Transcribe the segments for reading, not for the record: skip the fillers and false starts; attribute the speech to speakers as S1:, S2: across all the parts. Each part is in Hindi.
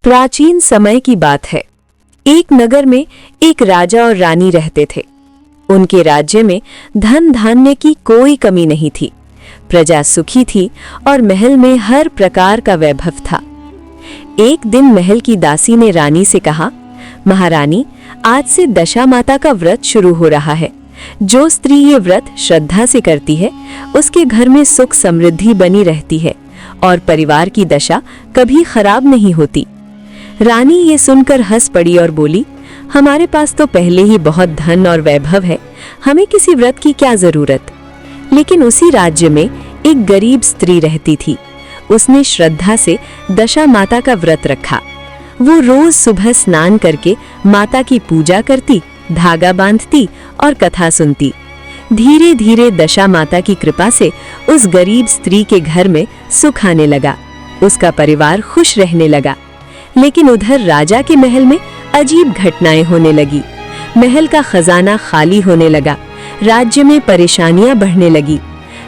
S1: प्राचीन समय की बात है। एक नगर में एक राजा और रानी रहते थे। उनके राज्य में धन धान्य की कोई कमी नहीं थी। प्रजा सुखी थी और महल में हर प्रकार का वैभव था। एक दिन महल की दासी ने रानी से कहा, महारानी, आज से दशा माता का व्रत शुरू हो रहा है। जो स्त्री ये व्रत श्रद्धा से करती है, उसके घर में सुख समृद्धि बनी रहती है और परिवार की दशा कभी खराब नहीं होती। रानी ये सुनकर हंस पड़ी और बोली, हमारे पास तो पहले ही बहुत धन और वैभव है, हमें किसी व्रत की क्या जरूरत। लेकिन उसी राज्य में एक गरीब स्त्री रहती थी। उसने श्रद्धा से दशा माता का व्रत रखा। वो रोज सुबह स्नान करके माता की पूजा करती, धागा बांधती और कथा सुनती। धीरे धीरे दशा माता की कृपा से उस गरीब स्त्री के घर में सुख आने लगा। उसका परिवार खुश रहने लगा। लेकिन उधर राजा के महल में अजीब घटनाएं होने लगी। महल का खजाना खाली होने लगा। राज्य में परेशानियां बढ़ने लगी।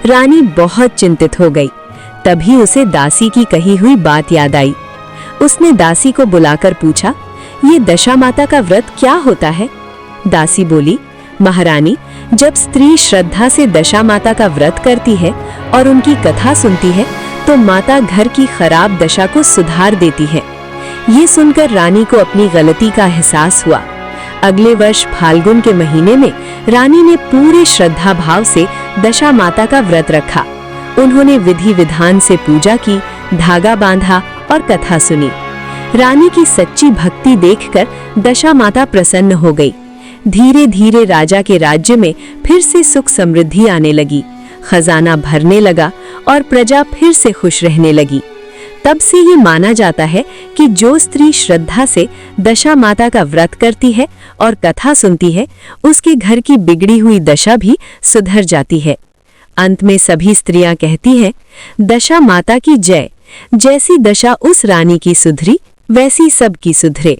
S1: रानी बहुत चिंतित हो गई। तभी उसे दासी की कही हुई बात याद आई। उसने दासी को बुलाकर पूछा, ये दशा माता का व्रत क्या होता है? दासी बोली, महारानी, जब स्त्री श्रद्धा से दशा माता का व्रत करती है और उनकी कथा सुनती है तो माता घर की खराब दशा को सुधार देती है। ये सुनकर रानी को अपनी गलती का एहसास हुआ। अगले वर्ष फाल्गुन के महीने में रानी ने पूरे श्रद्धा भाव से दशा माता का व्रत रखा। उन्होंने विधि विधान से पूजा की, धागा बांधा और कथा सुनी। रानी की सच्ची भक्ति देखकर दशा माता प्रसन्न हो गई। धीरे धीरे राजा के राज्य में फिर से सुख समृद्धि आने लगी। खजाना भरने लगा और प्रजा फिर से खुश रहने लगी। तब से ये माना जाता है कि जो स्त्री श्रद्धा से दशा माता का व्रत करती है और कथा सुनती है, उसके घर की बिगड़ी हुई दशा भी सुधर जाती है। अंत में सभी स्त्रियां कहती हैं, दशा माता की जय। जैसी दशा उस रानी की सुधरी, वैसी सबकी सुधरे।